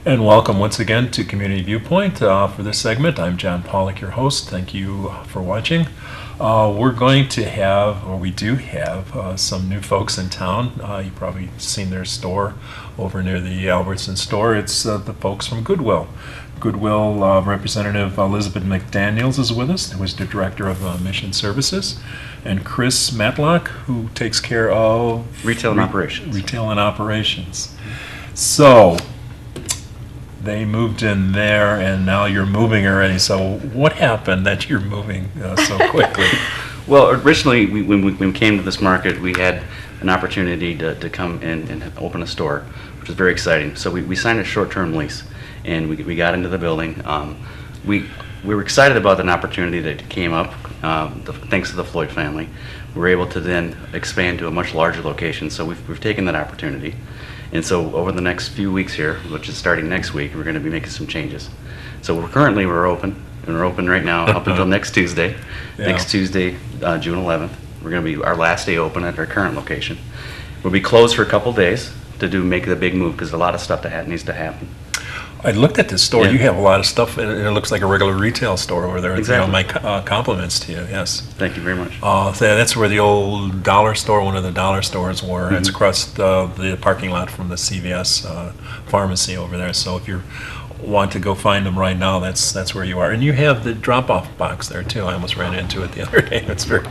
And welcome once again to Community Viewpoint. For this segment, I'm John Pollock, your host. Thank you for watching. We're going to have, or we do have, some new folks in town. You've probably seen their store over near the Albertson store. It's the folks from Goodwill. Goodwill Representative Elizabeth McDaniels is with us, who is the Director of Mission Services, and Chris Matlock, who takes care of Retail and Operations. Retail and Operations. So, they moved in there, and now you're moving already. So what happened that you're moving so quickly? Well, originally, when we came to this market, we had an opportunity to come in and open a store, which was very exciting. So we signed a short-term lease, and we got into the building. We were excited about an opportunity that came up, thanks to the Floyd family. We were able to then expand to a much larger location, so we've taken that opportunity. And so over the next few weeks here, which is starting next week, we're going to be making some changes. So we're open, and we're open right now up until next Tuesday. Yeah. Next Tuesday, June 11th, we're going to be our last day open at our current location. We'll be closed for a couple days to make the big move, because a lot of stuff that needs to happen. I looked at this store. Yeah. You have a lot of stuff, and it looks like a regular retail store over there. Exactly. My compliments to you, yes. Thank you very much. That's where the old dollar store, one of the dollar stores were. Mm-hmm. It's across the parking lot from the CVS pharmacy over there. So if you want to go find them right now, that's where you are. And you have the drop-off box there, too. I almost ran into it the other day. It's very...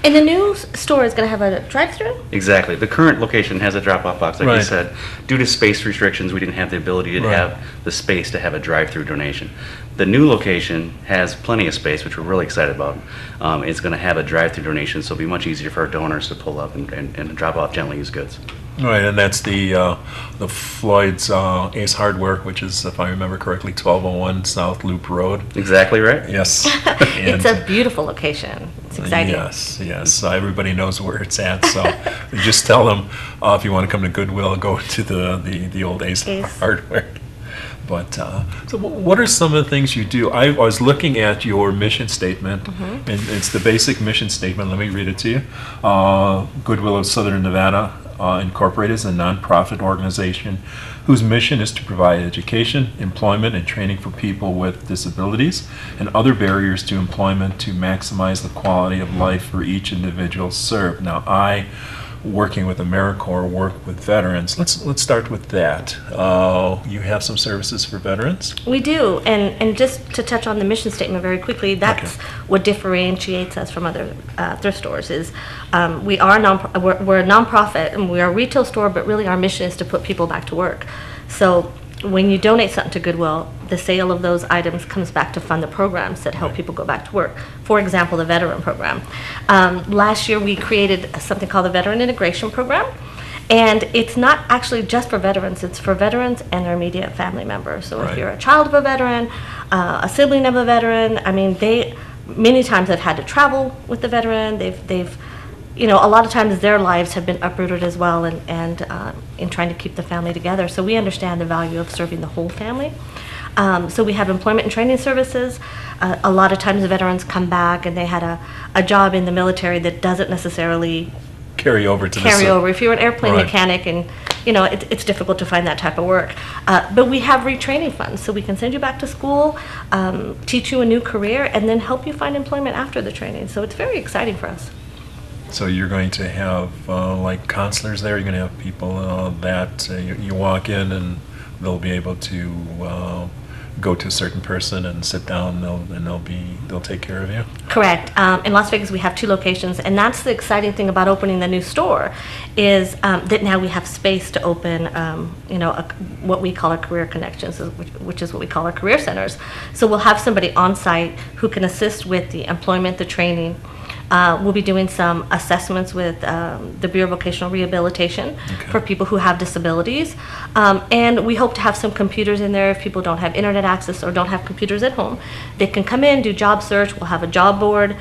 And the new store is going to have a drive-through? Exactly. The current location has a drop-off box. Like Right. you said, due to space restrictions, we didn't have the ability to Right. have the space to have a drive-through donation. The new location has plenty of space, which we're really excited about. It's going to have a drive-through donation, so it'll be much easier for our donors to pull up and drop off gently used goods. Right, and that's the Floyd's Ace Hardware, which is, if I remember correctly, 1201 South Loop Road. Exactly right. Yes. It's a beautiful location. It's exciting. Yes. Everybody knows where it's at, so just tell them if you want to come to Goodwill, go to the old Ace Hardware. But so, what are some of the things you do? I was looking at your mission statement, and it's the basic mission statement. Let me read it to you. Goodwill of Southern Nevada Incorporated is a nonprofit organization whose mission is to provide education, employment, and training for people with disabilities and other barriers to employment to maximize the quality of life for each individual served. Now, I, working with AmeriCorps, work with veterans. Let's start with that. You have some services for veterans? We do, and just to touch on the mission statement very quickly, that's Okay. what differentiates us from other thrift stores. Is we're a nonprofit and we're a retail store, but really our mission is to put people back to work. So when you donate something to Goodwill, the sale of those items comes back to fund the programs that help people go back to work. For example, the veteran program. Last year we created something called the Veteran Integration Program. And it's not actually just for veterans, it's for veterans and their immediate family members. So Right. if you're a child of a veteran, a sibling of a veteran, I mean, they many times have had to travel with the veteran. They've a lot of times their lives have been uprooted as well, and in trying to keep the family together. So we understand the value of serving the whole family. So we have employment and training services. A lot of times the veterans come back and they had a job in the military that doesn't necessarily Carry over to carry over. If you're an airplane Right. mechanic, and it's difficult to find that type of work. But we have retraining funds, so we can send you back to school, teach you a new career, and then help you find employment after the training. So it's very exciting for us. So you're going to have like counselors there. You're going to have people that you walk in and they'll be able to go to a certain person and sit down. They'll take care of you. Correct. In Las Vegas, we have 2 locations, and that's the exciting thing about opening the new store, is that now we have space to open, what we call our career connections, which is what we call our career centers. So we'll have somebody on site who can assist with the employment, the training. We'll be doing some assessments with the Bureau of Vocational Rehabilitation for people who have disabilities. And we hope to have some computers in there if people don't have internet access or don't have computers at home. They can come in, do job search. We'll have a job board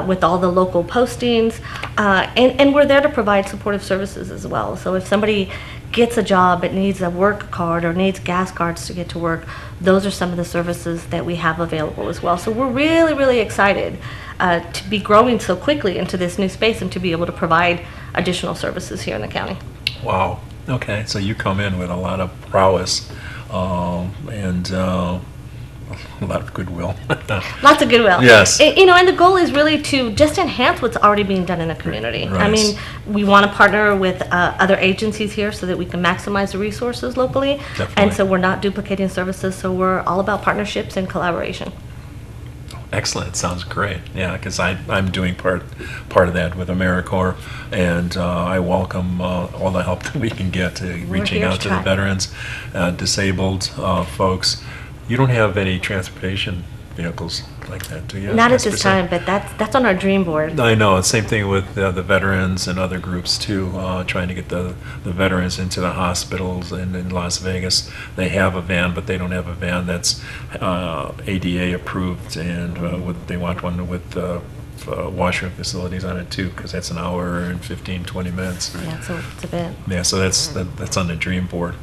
with all the local postings. And we're there to provide supportive services as well. So if somebody gets a job but needs a work card or needs gas cards to get to work, those are some of the services that we have available as well. So we're really, really excited to be growing so quickly into this new space and to be able to provide additional services here in the county. Wow. Okay, so you come in with a lot of prowess. and a lot of goodwill. Lots of goodwill. Yes. And the goal is really to just enhance what's already being done in the community. Right. I mean, we want to partner with other agencies here so that we can maximize the resources locally. Definitely. And so we're not duplicating services, so we're all about partnerships and collaboration. Excellent. Sounds great. Yeah, because I'm doing part of that with AmeriCorps, and I welcome all the help that we can get to reaching here out to to the try. veterans, disabled folks. You don't have any transportation vehicles like that, do you? Not at Mr. this Sam? time, but that's on our dream board. I know. It's same thing with the veterans and other groups too, trying to get the veterans into the hospitals in Las Vegas. They have a van, but they don't have a van that's ADA approved, and they want one with washroom facilities on it too, because that's an hour and 15, 20 minutes. Yeah, so it's a bit. Yeah, so that's on the dream board.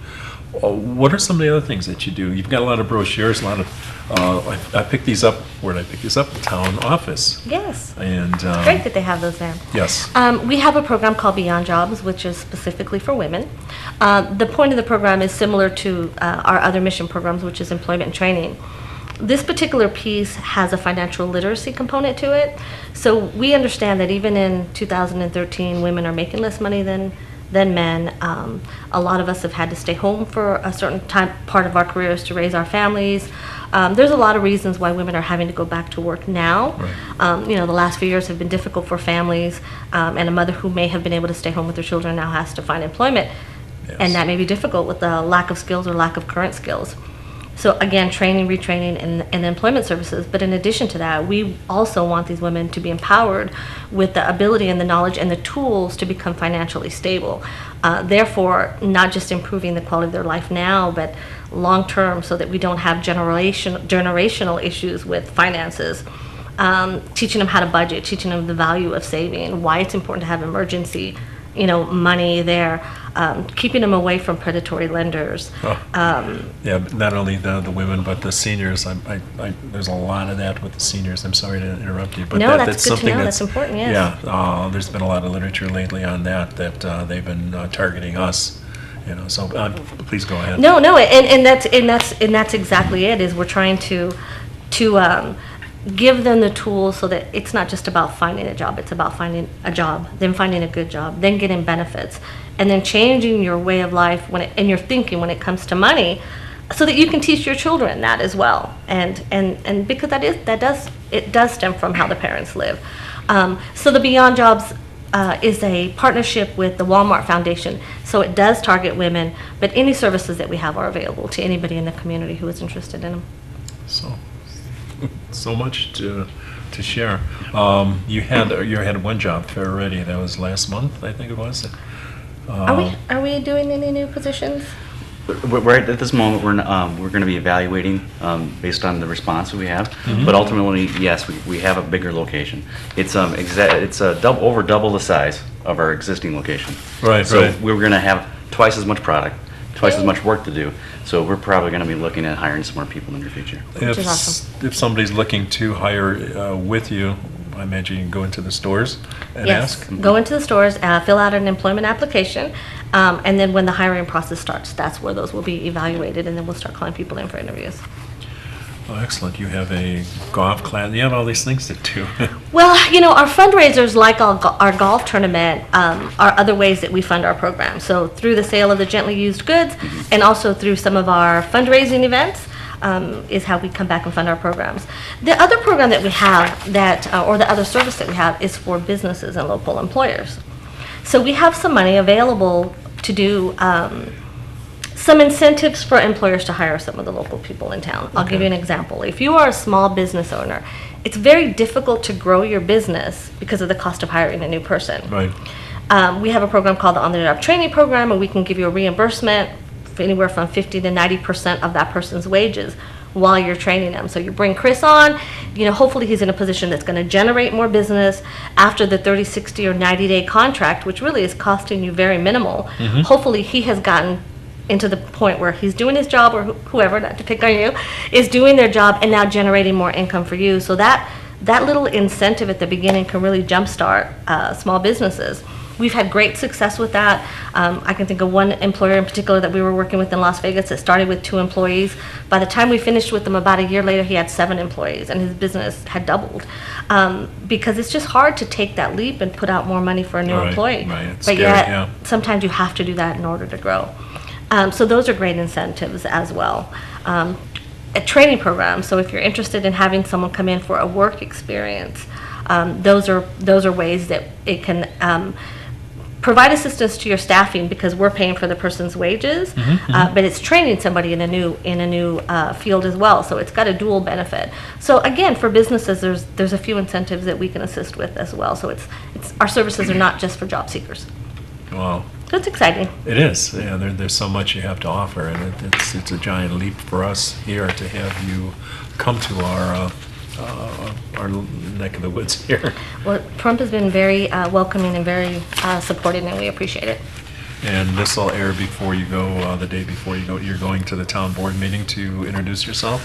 What are some of the other things that you do? You've got a lot of brochures, a lot of. I picked these up. Where did I pick these up? Town office. Yes. And Great that they have those there. yes. We have a program called Beyond Jobs, which is specifically for women. The point of the program is similar to our other mission programs, which is employment and training. This particular piece has a financial literacy component to it. So we understand that even in 2013, women are making less money than men. A lot of us have had to stay home for a certain part of our careers to raise our families. There's a lot of reasons why women are having to go back to work now. Right. The last few years have been difficult for families, and a mother who may have been able to stay home with her children now has to find employment. Yes. And that may be difficult with the lack of skills or lack of current skills. So again, training, retraining, and employment services. But in addition to that, we also want these women to be empowered with the ability and the knowledge and the tools to become financially stable. Therefore, not just improving the quality of their life now, but long term, so that we don't have generational issues with finances. Teaching them how to budget, teaching them the value of saving, why it's important to have emergency money there, keeping them away from predatory lenders. Yeah, but not only the women, but the seniors. There's a lot of that with the seniors. I'm sorry to interrupt you, but No, that's good to something know. That's important, yes. Yeah, there's been a lot of literature lately on that they've been targeting us. So please go ahead. No, and that's exactly it. Is we're trying to give them the tools so that it's not just about finding a job. It's about finding a job, then finding a good job, then getting benefits, and then changing your way of life and your thinking when it comes to money, so that you can teach your children that as well. And because it does stem from how the parents live. So the Beyond Jobs is a partnership with the Walmart Foundation. So it does target women, but any services that we have are available to anybody in the community who is interested in them. So much to share. You had one job fair already. That was last month, I think it was. Are we doing any new positions? Right at this moment, we're going to be evaluating based on the response that we have. But ultimately, yes, we have a bigger location. It's over double the size of our existing location. Right. So right. we're going to have twice as much product, twice as much work to do. So we're probably going to be looking at hiring some more people in the future. Which is awesome. If somebody's looking to hire with you, I imagine you can go into the stores and Yes, ask. go into the stores, fill out an employment application, and then when the hiring process starts, that's where those will be evaluated, and then we'll start calling people in for interviews. Oh, excellent. You have a golf class. You have all these things to do. Well, our fundraisers, like our golf tournament, are other ways that we fund our program. So through the sale of the gently used goods, and also through some of our fundraising events, is how we come back and fund our programs. The other program that we have or the other service that we have is for businesses and local employers. So we have some money available to do some incentives for employers to hire some of the local people in town. I'll give you an example. If you are a small business owner, it's very difficult to grow your business because of the cost of hiring a new person. Right. We have a program called the On-the-Job Training Program, and we can give you a reimbursement for anywhere from 50 to 90% of that person's wages while you're training them. So you bring Chris on, hopefully he's in a position that's going to generate more business after the 30, 60, or 90-day contract, which really is costing you very minimal. Hopefully he has gotten into the point where he's doing his job, or whoever, not to pick on you, is doing their job and now generating more income for you. So that little incentive at the beginning can really jumpstart small businesses. We've had great success with that. I can think of one employer in particular that we were working with in Las Vegas that started with 2 employees. By the time we finished with them about a year later, he had 7 employees, and his business had doubled. Because it's just hard to take that leap and put out more money for a new Right, employee. right. It's But scary, yet, yeah. sometimes you have to do that in order to grow. So those are great incentives as well. A training program, so if you're interested in having someone come in for a work experience, those are ways that it can provide assistance to your staffing, because we're paying for the person's wages, but it's training somebody in a new field as well. So it's got a dual benefit. So again, for businesses, there's a few incentives that we can assist with as well. So it's our services are not just for job seekers. Wow. So it's exciting. It is. Yeah, there's so much you have to offer, and it's a giant leap for us here to have you come to our neck of the woods here. Well, Trump has been very welcoming and very supporting, and we appreciate it. And this will air before you go, the day before you go. You're going to the town board meeting to introduce yourself?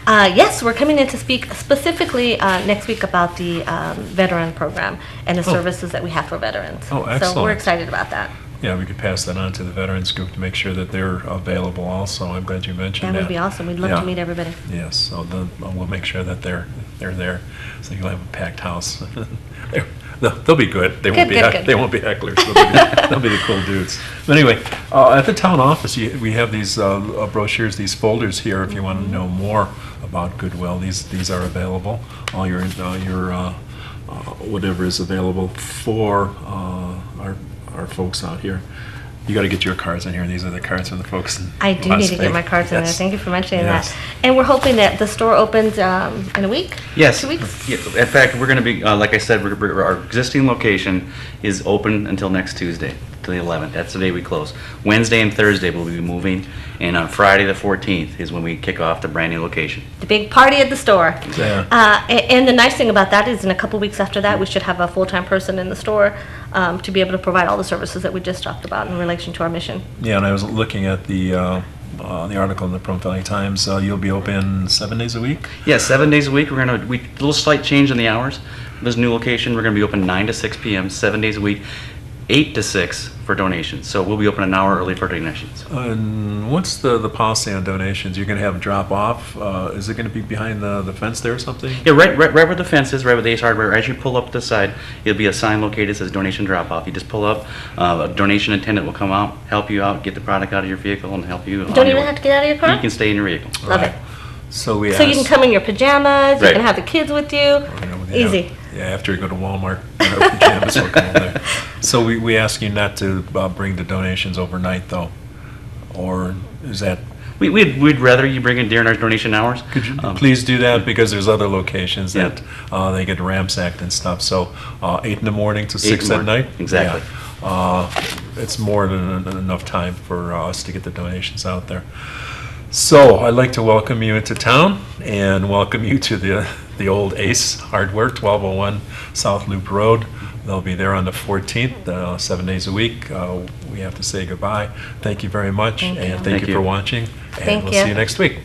Yes, we're coming in to speak specifically next week about the veteran program and the services that we have for veterans. Oh, excellent. So we're excited about that. Yeah, we could pass that on to the veterans group to make sure that they're available also. I'm glad you mentioned that. That would be awesome. We'd love Yeah. to meet everybody. Yes, so we'll make sure that they're there, so you'll have a packed house. They'll be good. They won't Good. They won't be hecklers. They'll be the cool dudes. But anyway, at the town office, we have these brochures, these folders here. If you want to know more about Goodwill, these are available. All your whatever is available for our folks out here. You got to get your cards in here. These are the cards from the folks in I do Las need to get my Vegas. cards in there. Yes. Thank you for mentioning Yes. that. And we're hoping that the store opens in a week? Yes. 2 weeks? Yeah, in fact, we're going to be, like I said, our existing location is open until next Tuesday, to the 11th. That's the day we close. Wednesday and Thursday we'll be moving, and on Friday the 14th is when we kick off the brand new location. The big party at the store. Yeah. And the nice thing about that is in a couple weeks after that, we should have a full-time person in the store to be able to provide all the services that we just talked about in relation to our mission. Yeah, and I was looking at the article in the Pahrump Valley Times. You'll be open 7 days a week? Yeah, 7 days a week. A little slight change in the hours. This new location, we're going to be open 9 to 6 p.m., 7 days a week, 8 to 6 for donations. So we'll be open an hour early for donations. And what's the policy on donations? You're going to have a drop off? Is it going to be behind the fence there or something? Yeah, right where the fence is, right where the Ace Hardware. As you pull up the side, there'll be a sign located that says donation drop off. You just pull up, a donation attendant will come out, help you out, get the product out of your vehicle, and help you. Don't even have to get out of your car? You can stay in your vehicle. Love Right. it. So we So you can come in your pajamas, you Right. can have the kids with you. Yeah. Easy. Yeah, after you go to Walmart, our pajamas will come over there. So we ask you not to bring the donations overnight, though, or is that? We'd rather you bring it during our donation hours. Could you please do that, because there's other locations Yeah. that they get ransacked and stuff. So 8 in the morning to 6 in the at night. morning. Exactly. Yeah. It's more than enough time for us to get the donations out there. So I'd like to welcome you into town and welcome you to the old Ace Hardware, 1201 South Loop Road. They'll be there on the 14th, 7 days a week. We have to say goodbye. Thank you very much, Thank you. and thank Thank you you. for watching. And Thank we'll you. see you next week.